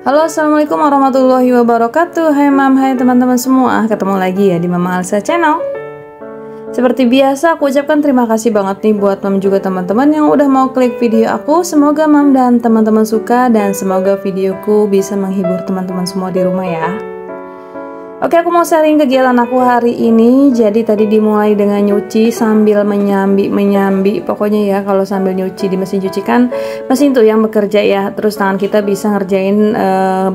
Halo, assalamualaikum warahmatullahi wabarakatuh. Hai mam, hai teman-teman semua. Ketemu lagi ya di Mama Alsa Channel. Seperti biasa, aku ucapkan terima kasih banget nih buat mam juga teman-teman yang udah mau klik video aku. Semoga mam dan teman-teman suka dan semoga videoku bisa menghibur teman-teman semua di rumah ya. Oke, aku mau sharing kegiatan aku hari ini. Jadi tadi dimulai dengan nyuci sambil menyambi. Pokoknya ya kalau sambil nyuci di mesin cuci kan mesin tuh yang bekerja ya. Terus tangan kita bisa ngerjain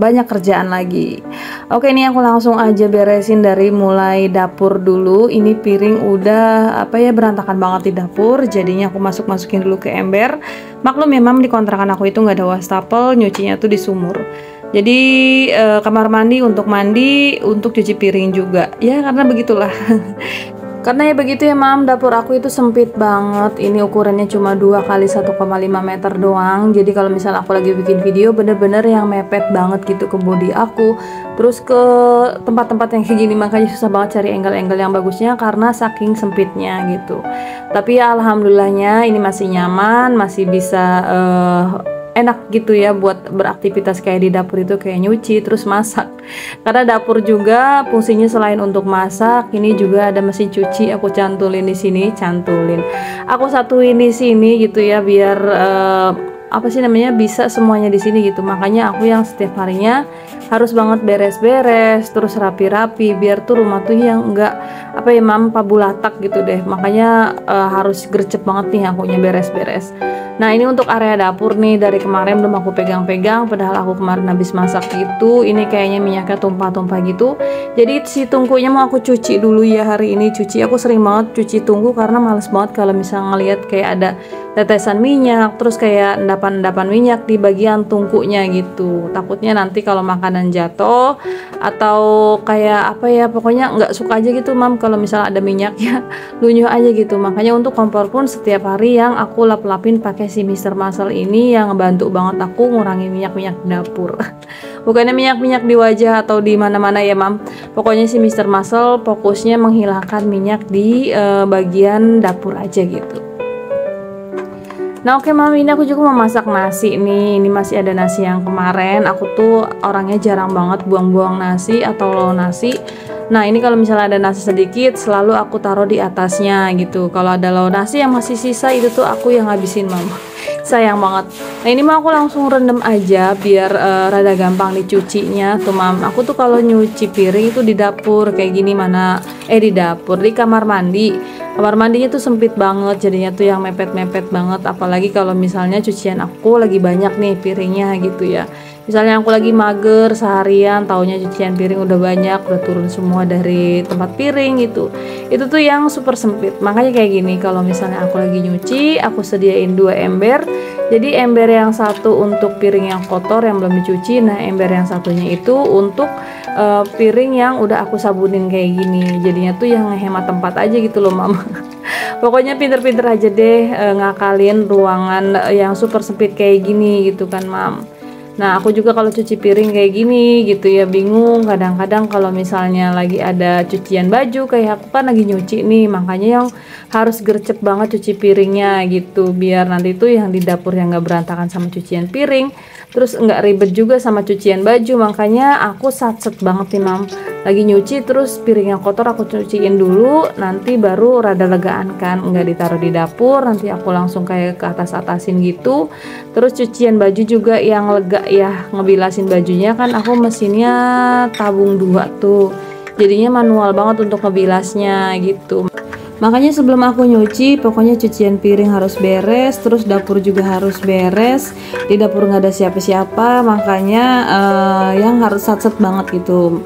banyak kerjaan lagi. Oke, ini aku langsung aja beresin dari mulai dapur dulu. Ini piring udah berantakan banget di dapur. Jadinya aku masukin dulu ke ember. Maklum ya mam, di kontrakan aku itu nggak ada wastafel, nyucinya tuh di sumur. Jadi kamar mandi untuk mandi, untuk cuci piring juga. Ya karena begitulah. Karena ya begitu ya mam, dapur aku itu sempit banget. Ini ukurannya cuma 2 kali 1,5 meter doang. Jadi kalau misalnya aku lagi bikin video bener-bener yang mepet banget gitu ke body aku. Terus ke tempat-tempat yang kayak gini, makanya susah banget cari angle-angle yang bagusnya karena saking sempitnya gitu. Tapi ya alhamdulillahnya ini masih nyaman, masih bisa enak gitu ya buat beraktivitas kayak di dapur itu, kayak nyuci terus masak. Karena dapur juga fungsinya selain untuk masak, ini juga ada mesin cuci. Aku cantulin di sini, aku satuin di sini gitu ya biar bisa semuanya di sini gitu. Makanya aku yang setiap harinya harus banget beres-beres terus rapi-rapi biar tuh rumah tuh yang enggak pabulatak gitu deh. Makanya harus gercep banget nih akunya beres-beres. Nah ini untuk area dapur nih, dari kemarin belum aku pegang-pegang padahal aku kemarin habis masak gitu. Ini kayaknya minyaknya tumpah-tumpah gitu. Jadi si tungkunya mau aku cuci dulu ya hari ini. Aku sering banget cuci tungku karena males banget kalau misalnya ngelihat kayak ada tetesan minyak, terus kayak endapan-endapan minyak di bagian tungkunya gitu. Takutnya nanti kalau makanan jatuh atau kayak pokoknya nggak suka aja gitu mam kalau misalnya ada minyaknya lunyuh aja gitu. Makanya untuk kompor pun setiap hari yang aku lap-lapin pakai si Mr. Muscle ini yang ngebantu banget aku ngurangi minyak-minyak di dapur. Bukannya minyak-minyak di wajah atau di mana-mana ya mam. Pokoknya si Mr. Muscle fokusnya menghilangkan minyak di bagian dapur aja gitu. Nah oke mam, ini aku juga mau masak nasi nih. Ini masih ada nasi yang kemarin. Aku tuh orangnya jarang banget buang-buang nasi atau low nasi. Nah ini kalau misalnya ada nasi sedikit selalu aku taruh di atasnya gitu. Kalau ada low nasi yang masih sisa itu tuh aku yang habisin mam. Sayang banget. Nah ini mah aku langsung rendam aja biar rada gampang dicucinya tuh mam. Aku tuh kalau nyuci piring itu di dapur kayak gini di kamar mandi. Kamar mandinya tuh sempit banget, jadinya tuh yang mepet-mepet banget. Apalagi kalau misalnya cucian aku lagi banyak nih piringnya gitu ya. Misalnya aku lagi mager seharian, taunya cucian piring udah banyak, udah turun semua dari tempat piring gitu. Itu tuh yang super sempit. Makanya kayak gini, kalau misalnya aku lagi nyuci, aku sediain 2 ember. Jadi ember yang satu untuk piring yang kotor yang belum dicuci, nah ember yang satunya itu untuk piring yang udah aku sabunin kayak gini. Jadinya tuh yang ngehemat tempat aja gitu loh mama. Pokoknya pinter-pinter aja deh ngakalin ruangan yang super sempit kayak gini gitu kan mam. Nah aku juga kalau cuci piring kayak gini gitu ya bingung. Kadang-kadang kalau misalnya lagi ada cucian baju, kayak aku kan lagi nyuci nih, makanya yang harus gercep banget cuci piringnya gitu biar nanti tuh yang di dapur yang gak berantakan sama cucian piring, terus nggak ribet juga sama cucian baju. Makanya aku satset banget nih mam, lagi nyuci terus piring yang kotor aku cuciin dulu, nanti baru rada legaan kan, nggak ditaruh di dapur, nanti aku langsung kayak ke atas-atasin gitu. Terus cucian baju juga yang lega ya, ngebilasin bajunya kan aku mesinnya tabung 2 tuh, jadinya manual banget untuk ngebilasnya gitu. Makanya sebelum aku nyuci, pokoknya cucian piring harus beres, terus dapur juga harus beres. Di dapur nggak ada siapa-siapa, makanya yang harus satset banget gitu.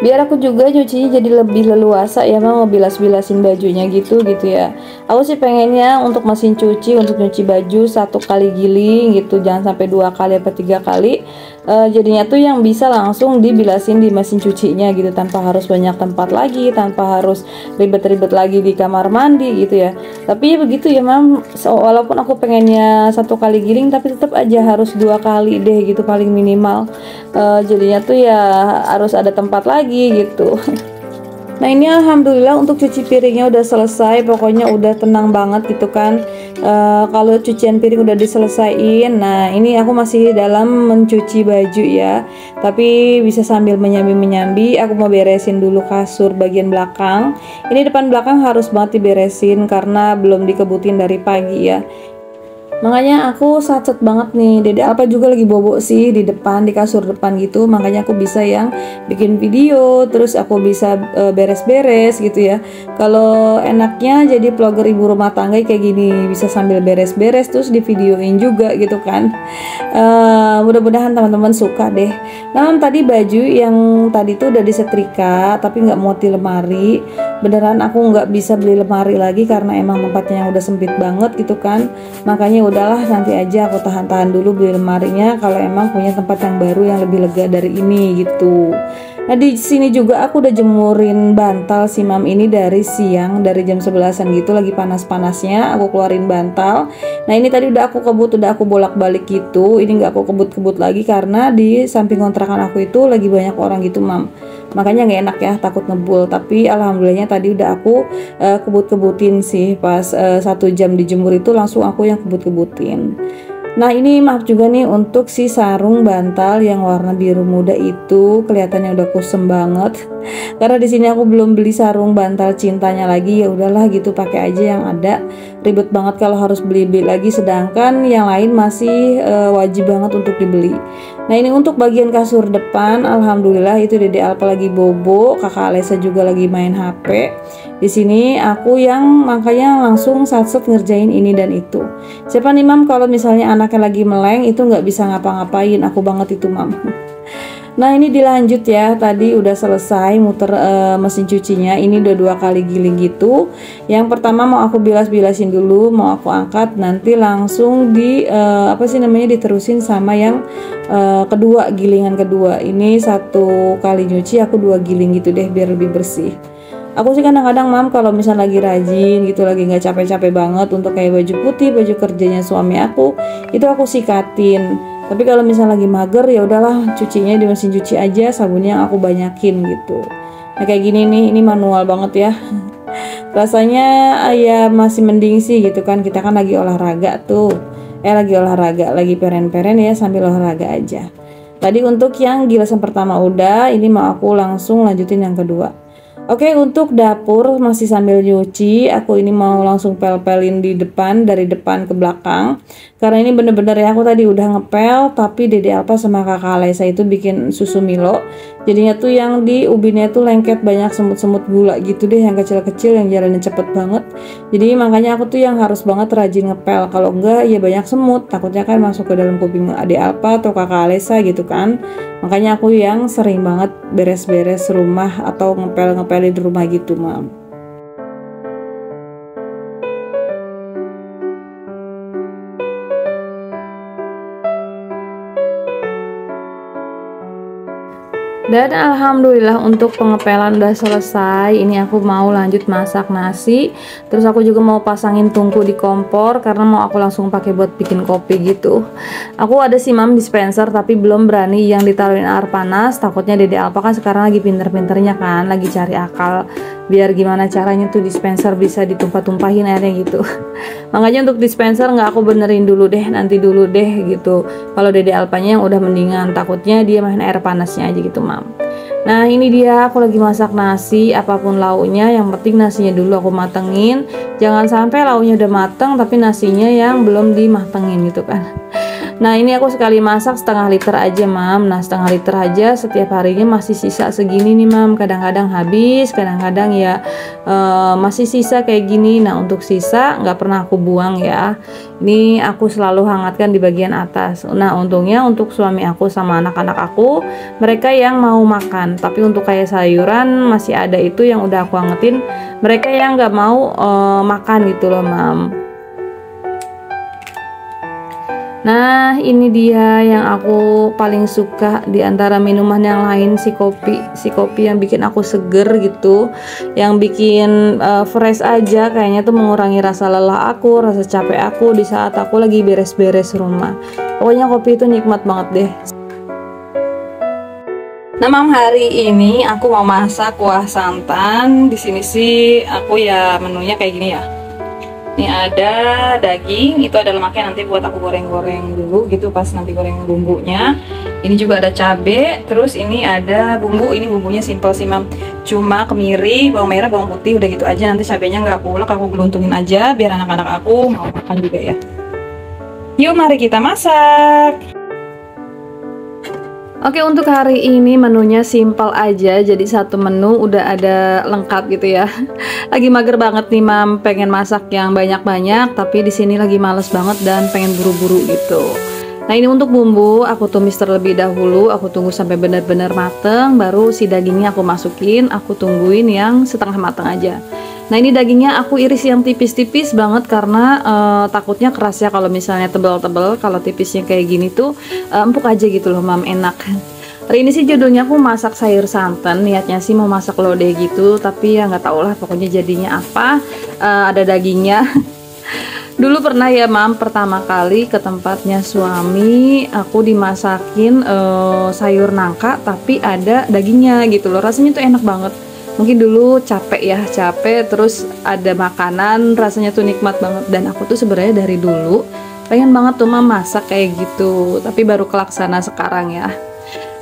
Biar aku juga nyucinya jadi lebih leluasa ya mau ngebilas-bilasin bajunya gitu ya. Aku sih pengennya untuk mesin cuci, untuk nyuci baju 1 kali giling gitu, jangan sampai 2 kali atau 3 kali. Jadinya tuh yang bisa langsung dibilasin di mesin cucinya gitu, tanpa harus banyak tempat lagi, tanpa harus ribet-ribet lagi di kamar mandi gitu ya. Tapi ya begitu ya mam, walaupun aku pengennya 1 kali giling tapi tetap aja harus 2 kali deh gitu paling minimal. Jadinya tuh ya harus ada tempat lagi gitu. Nah ini alhamdulillah untuk cuci piringnya udah selesai, pokoknya udah tenang banget gitu kan. Kalau cucian piring udah diselesain, nah ini aku masih dalam mencuci baju ya, tapi bisa sambil menyambi-menyambi. Aku mau beresin dulu kasur bagian belakang. Ini depan belakang harus banget diberesin karena belum dikebutin dari pagi ya. Makanya aku sacet banget nih, Dede Alpa juga lagi bobo sih di depan, di kasur depan gitu. Makanya aku bisa yang bikin video, terus aku bisa beres-beres gitu ya. Kalau enaknya jadi vlogger ibu rumah tangga kayak gini, bisa sambil beres-beres terus di videoin juga gitu kan. Mudah-mudahan teman-teman suka deh. Nah tadi baju yang tadi tuh udah disetrika tapi nggak muat di lemari. Beneran aku nggak bisa beli lemari lagi karena emang tempatnya yang udah sempit banget gitu kan. Makanya udahlah, nanti aja aku tahan-tahan dulu beli lemarinya kalau emang punya tempat yang baru yang lebih lega dari ini gitu. Nah di sini juga aku udah jemurin bantal si mam ini dari siang, dari jam 11-an gitu, lagi panas-panasnya aku keluarin bantal. Nah ini tadi udah aku kebut, udah aku bolak-balik gitu. Ini nggak aku kebut-kebut lagi karena di samping kontrakan aku itu lagi banyak orang gitu mam, makanya nggak enak ya, takut ngebul. Tapi alhamdulillahnya tadi udah aku kebut-kebutin sih, pas 1 jam dijemur itu langsung aku yang kebut-kebutin. Nah ini maaf juga nih untuk si sarung bantal yang warna biru muda itu, kelihatannya udah kusem banget karena di sini aku belum beli sarung bantal cintanya lagi. Ya udahlah gitu, pakai aja yang ada, ribet banget kalau harus beli-beli lagi, sedangkan yang lain masih wajib banget untuk dibeli. Nah ini untuk bagian kasur depan, alhamdulillah itu Dede Alpa lagi bobo, kakak Alesa juga lagi main HP. Di sini aku yang makanya langsung satset ngerjain ini dan itu. Siapa nih mam kalau misalnya anaknya lagi meleng itu nggak bisa ngapa-ngapain, aku banget itu mam. Nah ini dilanjut ya, tadi udah selesai muter mesin cucinya. Ini udah 2 kali giling gitu. Yang pertama mau aku bilas-bilasin dulu, mau aku angkat, nanti langsung di apa sih namanya, diterusin sama yang kedua, gilingan kedua. Ini 1 kali nyuci aku 2 giling gitu deh biar lebih bersih. Aku sih kadang-kadang mam kalau misal lagi rajin gitu, lagi nggak capek-capek banget untuk kayak baju putih, baju kerjanya suami aku, itu aku sikatin. Tapi kalau misal lagi mager ya udahlah, cucinya di mesin cuci aja, sabunnya aku banyakin gitu. Nah kayak gini nih, ini manual banget ya. Rasanya ya masih mending sih gitu kan, kita kan lagi olahraga tuh. Lagi olahraga, lagi peren-peren ya sambil olahraga aja. Tadi untuk yang gilasan pertama udah, ini mau aku langsung lanjutin yang kedua. Oke, untuk dapur masih sambil nyuci. Aku ini mau langsung pel-pelin di depan, dari depan ke belakang. Karena ini bener-bener ya, aku tadi udah ngepel, tapi Dede Alpa sama kakak Alesa itu bikin susu Milo. Jadinya tuh yang di ubinnya tuh lengket, banyak semut-semut gula gitu deh, yang kecil-kecil, yang jalannya cepet banget. Jadi makanya aku tuh yang harus banget rajin ngepel. Kalau enggak ya banyak semut, takutnya kan masuk ke dalam kuping Dede Alpa atau kakak Alesa gitu kan. Makanya aku yang sering banget beres-beres rumah atau ngepel-ngepelin rumah gitu mam. Dan alhamdulillah untuk pengepelan udah selesai. Ini aku mau lanjut masak nasi. Terus aku juga mau pasangin tungku di kompor karena mau aku langsung pakai buat bikin kopi gitu. Aku ada sih mam dispenser tapi belum berani yang ditaruhin air panas. Takutnya Dede Alpa kan sekarang lagi pinter-pinternya kan, lagi cari akal biar gimana caranya tuh dispenser bisa ditumpah-tumpahin airnya gitu. Makanya untuk dispenser nggak aku benerin dulu deh, nanti dulu deh gitu. Kalau Dede Alpanya yang udah mendingan, takutnya dia main air panasnya aja gitu mam. Nah ini dia aku lagi masak nasi, apapun lauknya yang penting nasinya dulu aku matengin. Jangan sampai lauknya udah mateng tapi nasinya yang belum dimatengin gitu kan. Nah ini aku sekali masak setengah liter aja mam. Nah setengah liter aja setiap harinya masih sisa segini nih mam. Kadang-kadang habis, kadang-kadang ya masih sisa kayak gini. Nah untuk sisa nggak pernah aku buang ya. Ini aku selalu hangatkan di bagian atas. Nah untungnya untuk suami aku sama anak-anak aku, mereka yang mau makan. Tapi untuk kayak sayuran masih ada itu yang udah aku hangetin. Mereka yang nggak mau makan gitu loh mam. Nah ini dia yang aku paling suka di antara minuman yang lain, si kopi yang bikin aku seger gitu, yang bikin fresh aja, kayaknya tuh mengurangi rasa lelah aku, rasa capek aku di saat aku lagi beres-beres rumah. Pokoknya kopi itu nikmat banget deh. Nah, Mam, hari ini aku mau masak kuah santan. Di sini sih aku ya menunya kayak gini ya. Ini ada daging, itu ada lemaknya, nanti buat aku goreng-goreng dulu gitu pas nanti goreng bumbunya. Ini juga ada cabe, terus ini ada bumbu, ini bumbunya simpel sih, Mam. Cuma kemiri, bawang merah, bawang putih, udah gitu aja. Nanti cabenya nggak aku ulek, aku geluntungin aja biar anak-anak aku mau makan juga ya. Yuk, mari kita masak. Oke, untuk hari ini menunya simpel aja, jadi satu menu udah ada lengkap gitu ya. Lagi mager banget nih, Mam, pengen masak yang banyak-banyak, tapi di sini lagi males banget dan pengen buru-buru gitu. Nah, ini untuk bumbu aku tumis terlebih dahulu, aku tunggu sampai benar-benar mateng, baru si dagingnya aku masukin, aku tungguin yang setengah mateng aja. Nah, ini dagingnya aku iris yang tipis-tipis banget karena takutnya keras ya kalau misalnya tebel-tebel. Kalau tipisnya kayak gini tuh empuk aja gitu loh, Mam, enak. Hari ini sih judulnya aku masak sayur santan, niatnya sih mau masak lodeh gitu, tapi ya nggak tau lah pokoknya jadinya apa. Ada dagingnya. Dulu pernah ya, Mam, pertama kali ke tempatnya suami aku dimasakin sayur nangka tapi ada dagingnya gitu loh, rasanya tuh enak banget. Mungkin dulu capek ya, terus ada makanan rasanya tuh nikmat banget, dan aku tuh sebenarnya dari dulu pengen banget tuh, Mam, masak kayak gitu, tapi baru kelaksana sekarang ya.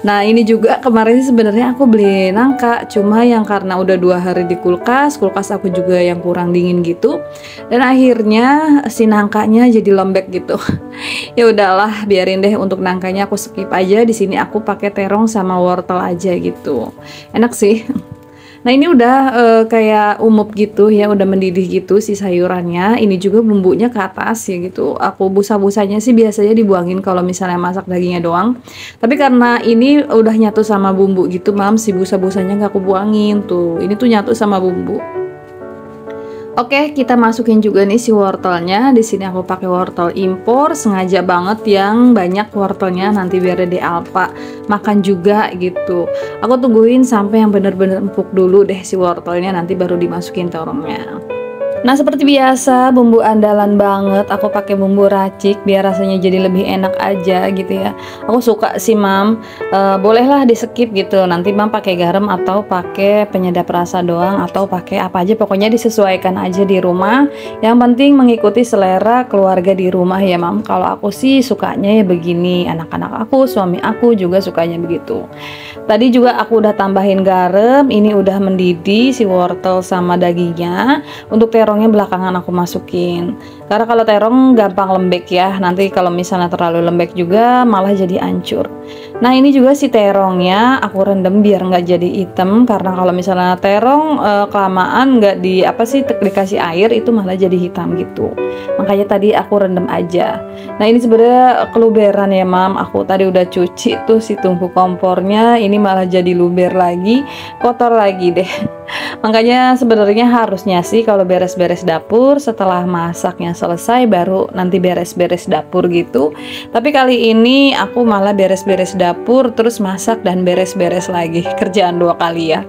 Nah, ini juga kemarin sih sebenarnya aku beli nangka, cuma yang karena udah 2 hari di kulkas aku juga yang kurang dingin gitu, dan akhirnya si nangkanya jadi lembek gitu. Ya udahlah, biarin deh, untuk nangkanya aku skip aja. Di sini aku pakai terong sama wortel aja gitu, enak sih. Nah, ini udah kayak umup gitu ya, udah mendidih gitu si sayurannya. Ini juga bumbunya ke atas ya gitu. Aku busa-busanya sih biasanya dibuangin kalau misalnya masak dagingnya doang. Tapi karena ini udah nyatu sama bumbu gitu, Mam, si busa-busanya nggak aku buangin tuh. Ini tuh nyatu sama bumbu. Oke, kita masukin juga nih si wortelnya. Di sini aku pakai wortel impor, sengaja banget yang banyak wortelnya, nanti biar di Alfa makan juga gitu. Aku tungguin sampai yang bener-bener empuk dulu deh si wortelnya, nanti baru dimasukin terongnya. Nah, seperti biasa bumbu andalan banget, aku pakai bumbu racik biar rasanya jadi lebih enak aja gitu ya. Aku suka sih, Mam, bolehlah di skip gitu, nanti Mam pakai garam atau pakai penyedap rasa doang atau pakai apa aja, pokoknya disesuaikan aja di rumah. Yang penting mengikuti selera keluarga di rumah ya, Mam. Kalau aku sih sukanya ya begini, anak-anak aku, suami aku juga sukanya begitu. Tadi juga aku udah tambahin garam, ini udah mendidih si wortel sama dagingnya. Untuk terongnya belakangan aku masukin, karena kalau terong gampang lembek ya, nanti kalau misalnya terlalu lembek juga malah jadi hancur. Nah, ini juga si terongnya aku rendam biar nggak jadi hitam, karena kalau misalnya terong kelamaan nggak dikasih air itu malah jadi hitam gitu. Makanya tadi aku rendam aja. Nah, ini sebenarnya keluberan ya, Mam, aku tadi udah cuci tuh si tungku kompornya, ini malah jadi luber lagi, kotor lagi deh. Makanya sebenarnya harusnya sih kalau beres-beres dapur setelah masaknya selesai baru nanti beres-beres dapur gitu. Tapi kali ini aku malah beres-beres dapur terus masak dan beres-beres lagi, kerjaan 2 kali ya.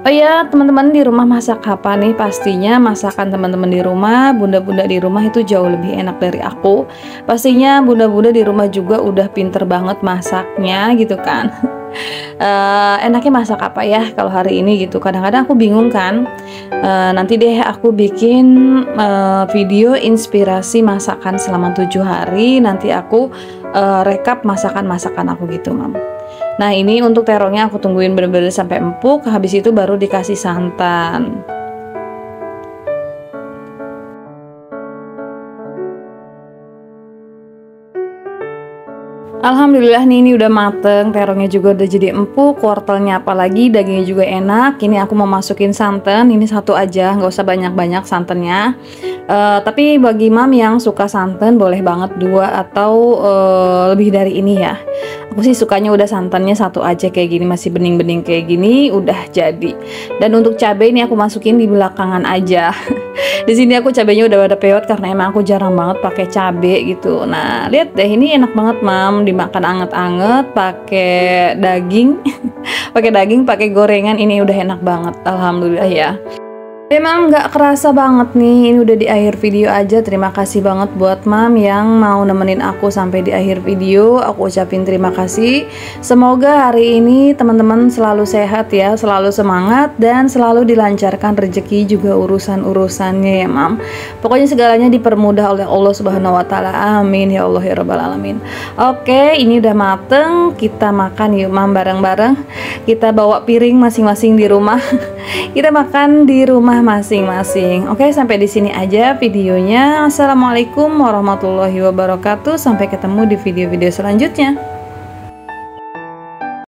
Oh ya, teman-teman di rumah masak apa nih? Pastinya masakan teman-teman di rumah, bunda-bunda di rumah itu jauh lebih enak dari aku. Pastinya bunda-bunda di rumah juga udah pinter banget masaknya gitu kan. Enaknya masak apa ya kalau hari ini gitu, kadang-kadang aku bingung kan. Nanti deh aku bikin video inspirasi masakan selama 7 hari, nanti aku rekap masakan-masakan aku gitu, Mam. Nah, ini untuk terongnya aku tungguin bener-bener sampai empuk, habis itu baru dikasih santan. Alhamdulillah nih, ini udah mateng, terongnya juga udah jadi empuk, wortelnya apalagi, dagingnya juga enak. Ini aku mau masukin santan, ini 1 aja, nggak usah banyak-banyak santannya. Tapi bagi Mam yang suka santan boleh banget 2 atau lebih dari ini ya. Aku sih sukanya udah santannya 1 aja kayak gini, masih bening-bening kayak gini udah jadi. Dan untuk cabai ini aku masukin di belakangan aja. Di sini aku cabenya udah pada peot karena emang aku jarang banget pakai cabai gitu. Nah, lihat deh, ini enak banget, Mam, dimakan anget-anget pakai daging. Pakai daging, pakai gorengan, ini udah enak banget, alhamdulillah ya. Mam, nggak kerasa banget nih, ini udah di akhir video aja. Terima kasih banget buat Mam yang mau nemenin aku sampai di akhir video. Aku ucapin terima kasih. Semoga hari ini teman-teman selalu sehat ya, selalu semangat, dan selalu dilancarkan rezeki juga urusan-urusannya ya Mam. Pokoknya segalanya dipermudah oleh Allah Subhanahu wa Ta'ala. Amin ya Allah ya Rabbal Alamin. Oke, ini udah mateng, kita makan yuk Mam bareng-bareng. Kita bawa piring masing-masing di rumah. Kita makan di rumah masing-masing. Oke, sampai di sini aja videonya. Assalamualaikum warahmatullahi wabarakatuh. Sampai ketemu di video-video selanjutnya.